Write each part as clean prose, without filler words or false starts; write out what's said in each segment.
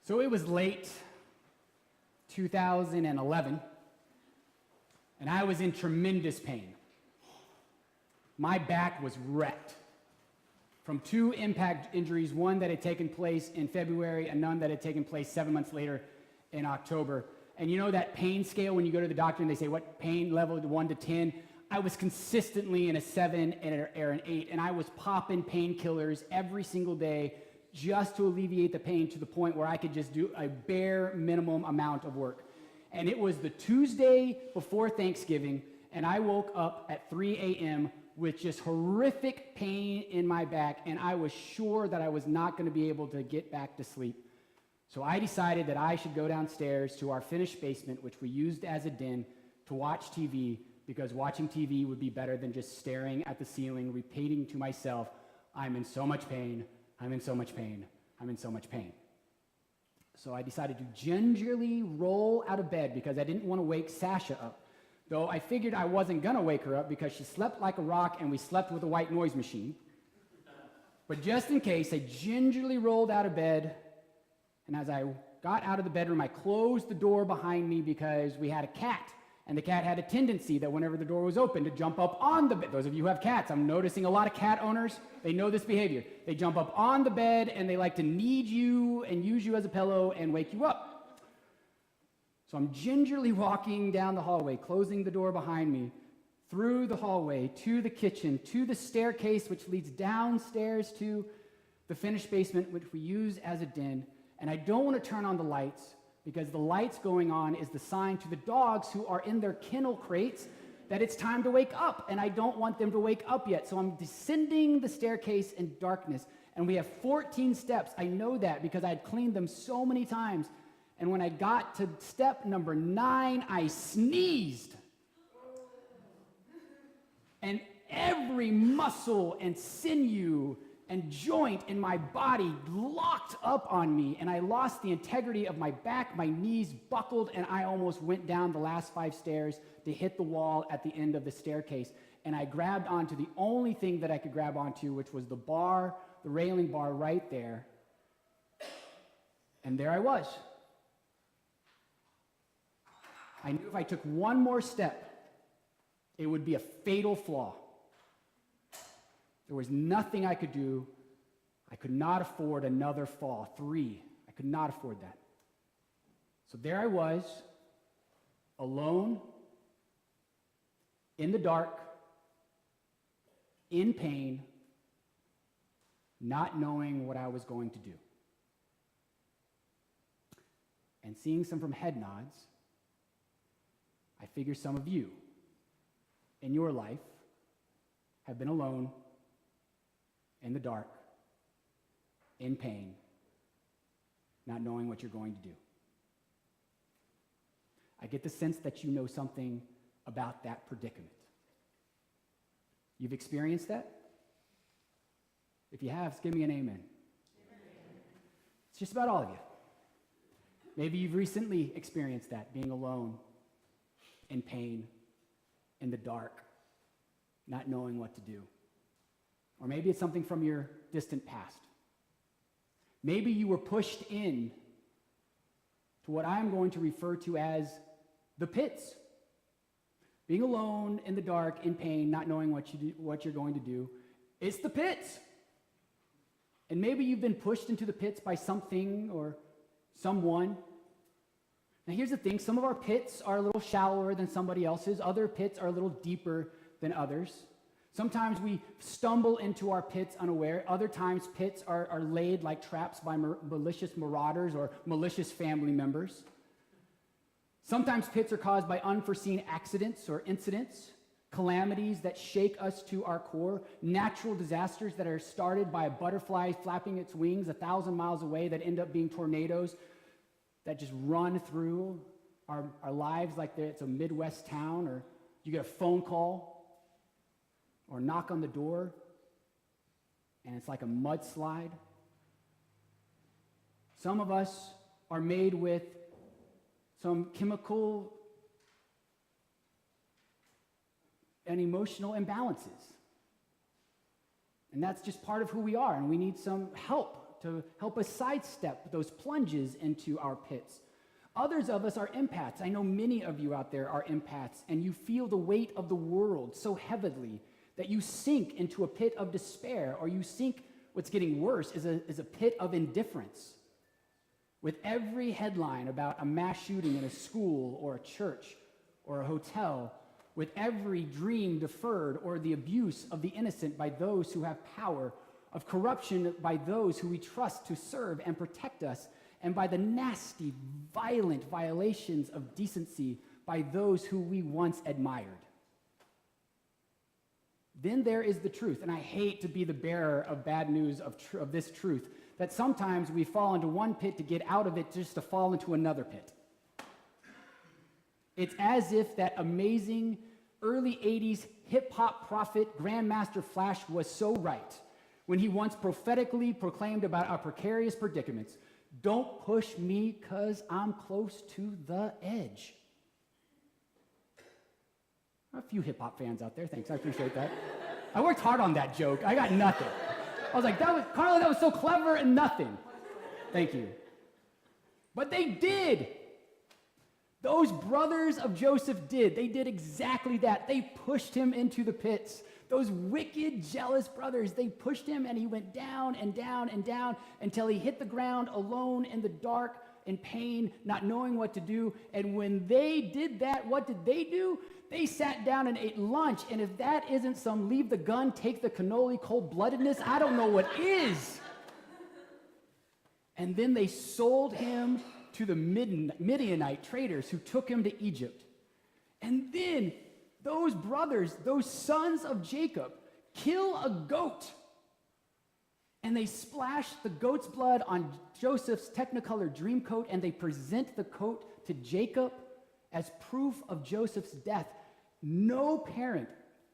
So it was late 2011, and I was in tremendous pain. My back was wrecked from 2 impact injuries, one that had taken place in February and none that had taken place 7 months later in October. And you know that pain scale when you go to the doctor and they say, what pain level, 1 to 10? I was consistently in a 7 or an 8, and I was popping painkillers every single day just to alleviate the pain to the point where I could just do a bare minimum amount of work. And it was the Tuesday before Thanksgiving, and I woke up at 3 a.m. with just horrific pain in my back, and I was sure that I was not going to be able to get back to sleep. So I decided that I should go downstairs to our finished basement, which we used as a den, to watch TV, because watching TV would be better than just staring at the ceiling, repeating to myself, I'm in so much pain, I'm in so much pain, I'm in so much pain. So I decided to gingerly roll out of bed because I didn't want to wake Sasha up. Though I figured I wasn't going to wake her up because she slept like a rock and we slept with a white noise machine. But just in case, I gingerly rolled out of bed, and as I got out of the bedroom, I closed the door behind me because we had a cat, and the cat had a tendency that whenever the door was open to jump up on the bed. Those of you who have cats, I'm noticing a lot of cat owners, they know this behavior. They jump up on the bed and they like to knead you and use you as a pillow and wake you up. So I'm gingerly walking down the hallway, closing the door behind me, through the hallway, to the kitchen, to the staircase, which leads downstairs to the finished basement, which we use as a den. And I don't want to turn on the lights, because the lights going on is the sign to the dogs who are in their kennel crates that it's time to wake up, and I don't want them to wake up yet. So I'm descending the staircase in darkness, and we have 14 steps. I know that because I had cleaned them so many times. And when I got to step number 9, I sneezed. And every muscle and sinew and joint in my body locked up on me, and I lost the integrity of my back, my knees buckled, and I almost went down the last 5 stairs to hit the wall at the end of the staircase. And I grabbed onto the only thing that I could grab onto, which was the bar, the railing bar right there. And there I was. I knew if I took one more step, it would be a fatal flaw. There was nothing I could do. I could not afford another fall. 3. I could not afford that. So there I was, alone, in the dark, in pain, not knowing what I was going to do. And seeing some from head nods, I figure some of you in your life have been alone, in the dark, in pain, not knowing what you're going to do. I get the sense that you know something about that predicament. You've experienced that? If you have, give me an amen. It's just about all of you. Maybe you've recently experienced that, being alone, in pain, in the dark, not knowing what to do. Or maybe it's something from your distant past. Maybe you were pushed in to what I'm going to refer to as the pits. Being alone, in the dark, in pain, not knowing what you're going to do. It's the pits. And maybe you've been pushed into the pits by something or someone. Now here's the thing, some of our pits are a little shallower than somebody else's. Other pits are a little deeper than others. Sometimes we stumble into our pits unaware. Other times pits are laid like traps by malicious marauders or malicious family members. Sometimes pits are caused by unforeseen accidents or incidents, calamities that shake us to our core, natural disasters that are started by a butterfly flapping its wings 1,000 miles away that end up being tornadoes that just run through our lives like it's a Midwest town, or you get a phone call or knock on the door, and it's like a mudslide. Some of us are made with some chemical and emotional imbalances. And that's just part of who we are, and we need some help to help us sidestep those plunges into our pits. Others of us are empaths. I know many of you out there are empaths, and you feel the weight of the world so heavily that you sink into a pit of despair, or you sink, what's getting worse, is a pit of indifference. With every headline about a mass shooting in a school or a church or a hotel, with every dream deferred or the abuse of the innocent by those who have power, of corruption by those who we trust to serve and protect us, and by the nasty, violent violations of decency by those who we once admired. Then there is the truth, and I hate to be the bearer of bad news of this truth, that sometimes we fall into one pit to get out of it just to fall into another pit. It's as if that amazing early 80s hip-hop prophet Grandmaster Flash was so right when he once prophetically proclaimed about our precarious predicaments. Don't push me because I'm close to the edge. A few hip-hop fans out there, thanks, I appreciate that. I worked hard on that joke, I got nothing. I was like, Carla, that was so clever and nothing. Thank you. But they did. Those brothers of Joseph did. They did exactly that. They pushed him into the pits. Those wicked, jealous brothers, they pushed him and he went down and down and down until he hit the ground alone in the dark, in pain, not knowing what to do. And when they did that, what did they do? They sat down and ate lunch. And if that isn't some leave the gun, take the cannoli cold-bloodedness, I don't know what is. And then they sold him to the Midianite traders who took him to Egypt. And then those brothers, those sons of Jacob, kill a goat. And they splash the goat's blood on Joseph's Technicolor dream coat, and they present the coat to Jacob as proof of Joseph's death. No parent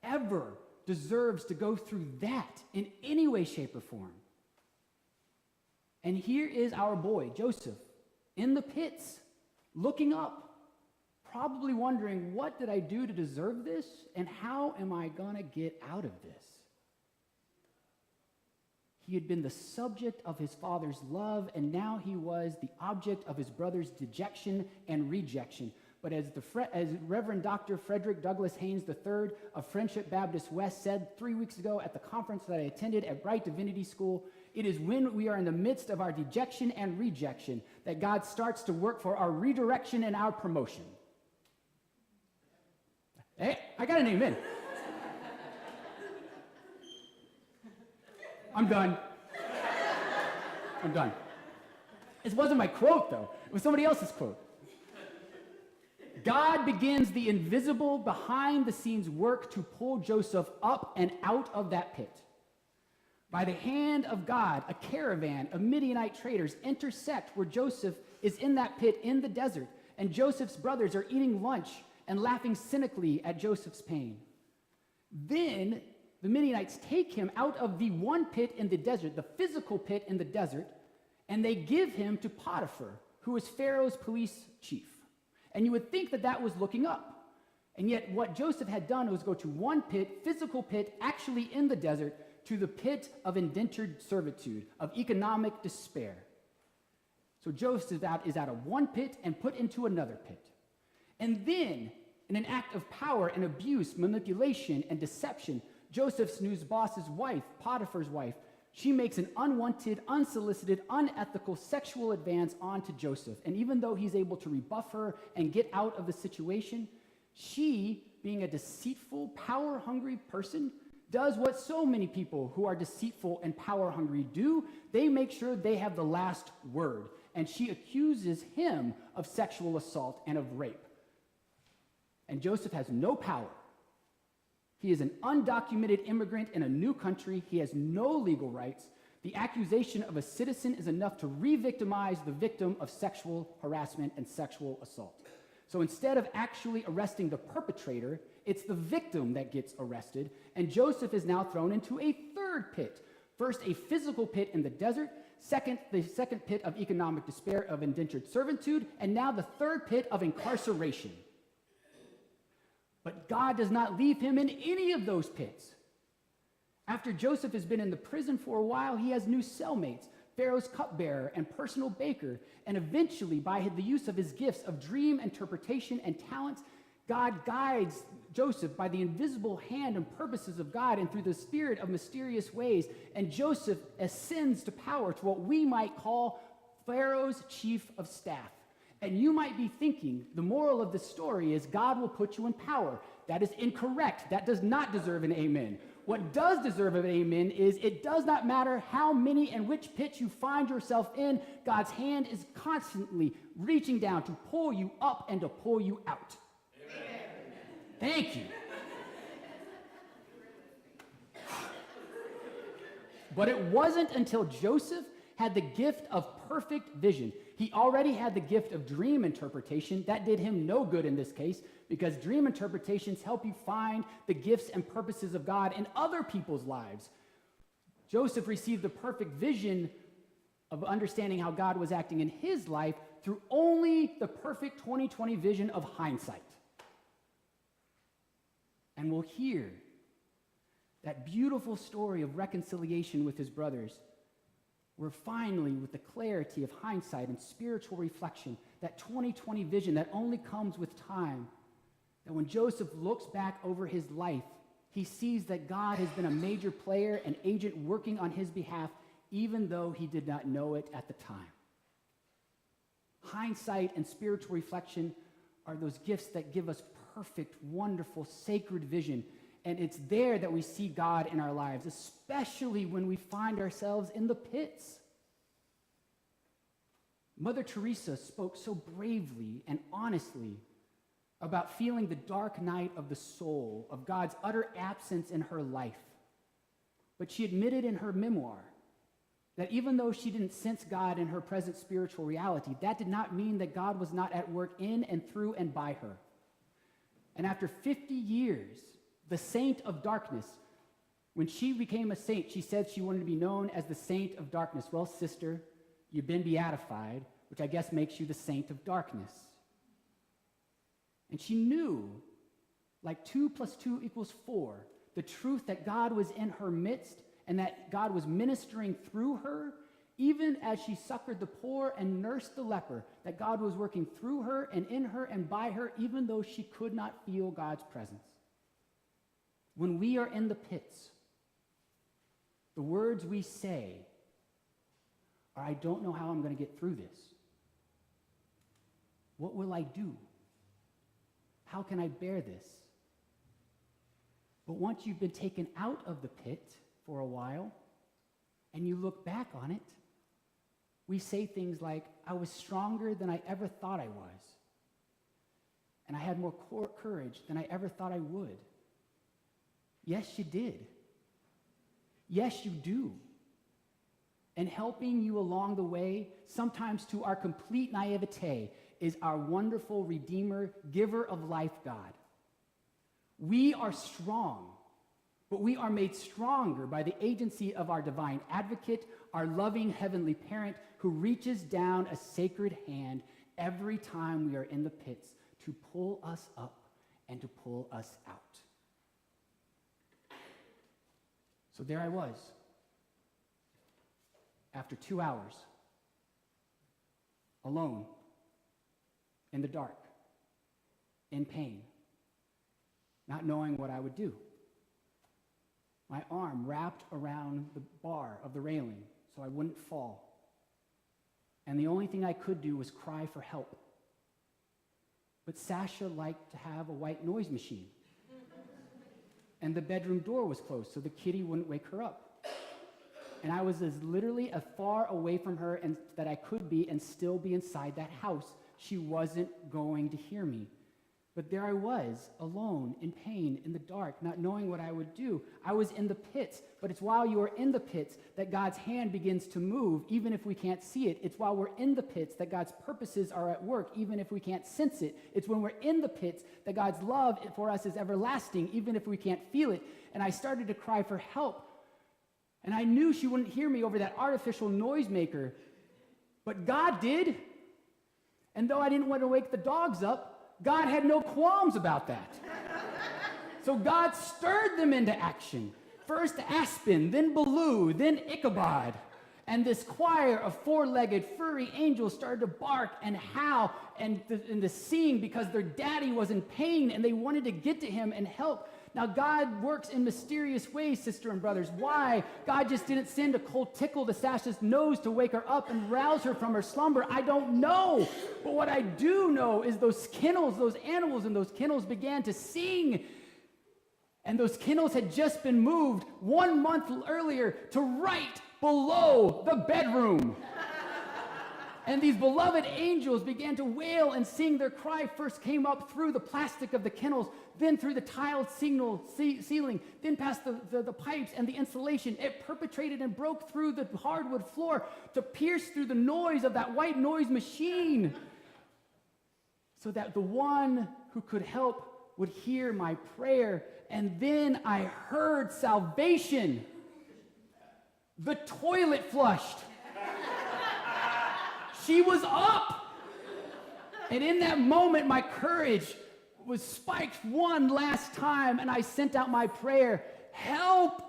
ever deserves to go through that in any way, shape, or form. And here is our boy, Joseph, in the pits, looking up, probably wondering, what did I do to deserve this? And how am I going to get out of this? He had been the subject of his father's love, and now he was the object of his brother's dejection and rejection. But as Reverend Dr. Frederick Douglass Haynes III of Friendship Baptist West said 3 weeks ago at the conference that I attended at Bright Divinity School, it is when we are in the midst of our dejection and rejection that God starts to work for our redirection and our promotion. Hey, I got an amen. I'm done. I'm done. It wasn't my quote, though. It was somebody else's quote. God begins the invisible, behind-the-scenes work to pull Joseph up and out of that pit. By the hand of God, a caravan of Midianite traders intersect where Joseph is in that pit in the desert, and Joseph's brothers are eating lunch and laughing cynically at Joseph's pain. Then the Midianites take him out of the one pit in the desert, the physical pit in the desert, and they give him to Potiphar, who is Pharaoh's police chief. And you would think that that was looking up. And yet what Joseph had done was go to one pit, physical pit, actually in the desert, to the pit of indentured servitude, of economic despair. So Joseph is out of one pit and put into another pit. And then, in an act of power and abuse, manipulation and deception, Joseph's new boss's wife, Potiphar's wife, she makes an unwanted, unsolicited, unethical sexual advance onto Joseph. And even though he's able to rebuff her and get out of the situation, she, being a deceitful, power-hungry person, does what so many people who are deceitful and power-hungry do. They make sure they have the last word. And she accuses him of sexual assault and of rape. And Joseph has no power. He is an undocumented immigrant in a new country. He has no legal rights. The accusation of a citizen is enough to re-victimize the victim of sexual harassment and sexual assault. So instead of actually arresting the perpetrator, it's the victim that gets arrested, and Joseph is now thrown into a third pit. First, a physical pit in the desert. Second, the second pit of economic despair, of indentured servitude, and now the third pit of incarceration. But God does not leave him in any of those pits. After Joseph has been in the prison for a while, he has new cellmates. Pharaoh's cupbearer and personal baker, and eventually by the use of his gifts of dream interpretation and talents, God guides Joseph by the invisible hand and purposes of God and through the spirit of mysterious ways, and Joseph ascends to power to what we might call Pharaoh's chief of staff. And you might be thinking, the moral of the story is God will put you in power. That is incorrect. That does not deserve an amen. What does deserve an amen is it does not matter how many and which pits you find yourself in, God's hand is constantly reaching down to pull you up and to pull you out. Amen. Thank you. But it wasn't until Joseph had the gift of perfect vision. He already had the gift of dream interpretation. That did him no good in this case, because dream interpretations help you find the gifts and purposes of God in other people's lives. Joseph received the perfect vision of understanding how God was acting in his life through only the perfect 20/20 vision of hindsight. And we'll hear that beautiful story of reconciliation with his brothers, where finally, with the clarity of hindsight and spiritual reflection, that 20/20 vision that only comes with time, that when Joseph looks back over his life, he sees that God has been a major player and agent working on his behalf, even though he did not know it at the time. Hindsight and spiritual reflection are those gifts that give us perfect, wonderful, sacred vision. And it's there that we see God in our lives, especially when we find ourselves in the pits. Mother Teresa spoke so bravely and honestly about feeling the dark night of the soul, of God's utter absence in her life. But she admitted in her memoir that even though she didn't sense God in her present spiritual reality, that did not mean that God was not at work in and through and by her. And after 50 years, the saint of darkness, when she became a saint, she said she wanted to be known as the saint of darkness. Well, sister, you've been beatified, which I guess makes you the saint of darkness. And she knew, like 2 + 2 = 4, the truth that God was in her midst and that God was ministering through her, even as she succored the poor and nursed the leper, that God was working through her and in her and by her, even though she could not feel God's presence. When we are in the pits, the words we say are, I don't know how I'm going to get through this. What will I do? How can I bear this? But once you've been taken out of the pit for a while, and you look back on it, we say things like, I was stronger than I ever thought I was. And I had more courage than I ever thought I would. Yes, you did. Yes, you do. And helping you along the way, sometimes to our complete naivete, is our wonderful Redeemer, giver of life God. We are strong, but we are made stronger by the agency of our divine advocate, our loving heavenly parent, who reaches down a sacred hand every time we are in the pits to pull us up and to pull us out. So there I was, after 2 hours, alone, in the dark, in pain, not knowing what I would do. My arm wrapped around the bar of the railing so I wouldn't fall. And the only thing I could do was cry for help. But Sasha liked to have a white noise machine. And the bedroom door was closed so the kitty wouldn't wake her up. And I was as literally as far away from her and that I could be and still be inside that house. She wasn't going to hear me. But there I was, alone, in pain, in the dark, not knowing what I would do. I was in the pits, but it's while you are in the pits that God's hand begins to move, even if we can't see it. It's while we're in the pits that God's purposes are at work, even if we can't sense it. It's when we're in the pits that God's love for us is everlasting, even if we can't feel it. And I started to cry for help. And I knew she wouldn't hear me over that artificial noisemaker, but God did. And though I didn't want to wake the dogs up, God had no qualms about that. So God stirred them into action. First Aspen, then Baloo, then Ichabod. And this choir of four-legged furry angels started to bark and howl and to sing because their daddy was in pain and they wanted to get to him and help. Now, God works in mysterious ways, sister and brothers. Why? God just didn't send a cold tickle to Sasha's nose to wake her up and rouse her from her slumber. I don't know. But what I do know is those kennels, those animals in those kennels began to sing. And those kennels had just been moved 1 month earlier to right below the bedroom. And these beloved angels began to wail and sing. Their cry first came up through the plastic of the kennels, then through the tiled ceiling, then past the pipes and the insulation. It perpetrated and broke through the hardwood floor to pierce through the noise of that white noise machine, so that the one who could help would hear my prayer. And then I heard salvation. The toilet flushed. She was up. And in that moment, my courage was spiked one last time, and I sent out my prayer, help.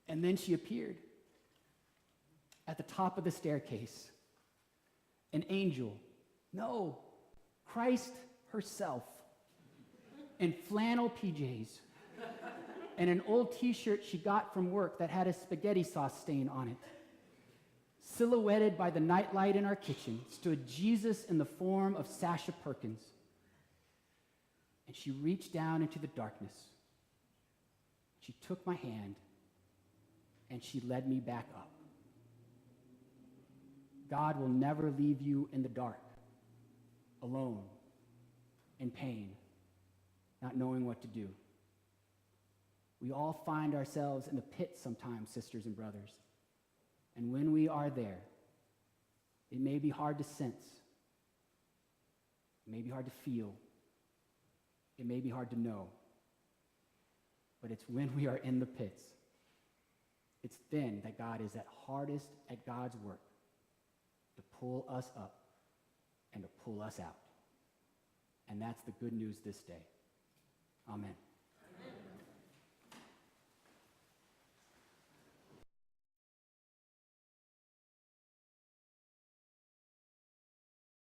And then she appeared at the top of the staircase. An angel, no, Christ herself, in flannel PJs, and an old t-shirt she got from work that had a spaghetti sauce stain on it. Silhouetted by the nightlight in our kitchen stood Jesus in the form of Sasha Perkins. And she reached down into the darkness. She took my hand, and she led me back up. God will never leave you in the dark, alone, in pain, not knowing what to do. We all find ourselves in the pit sometimes, sisters and brothers. And when we are there, it may be hard to sense. It may be hard to feel. It may be hard to know. But it's when we are in the pits, it's then that God is at hardest at God's work to pull us up and to pull us out. And that's the good news this day. Amen.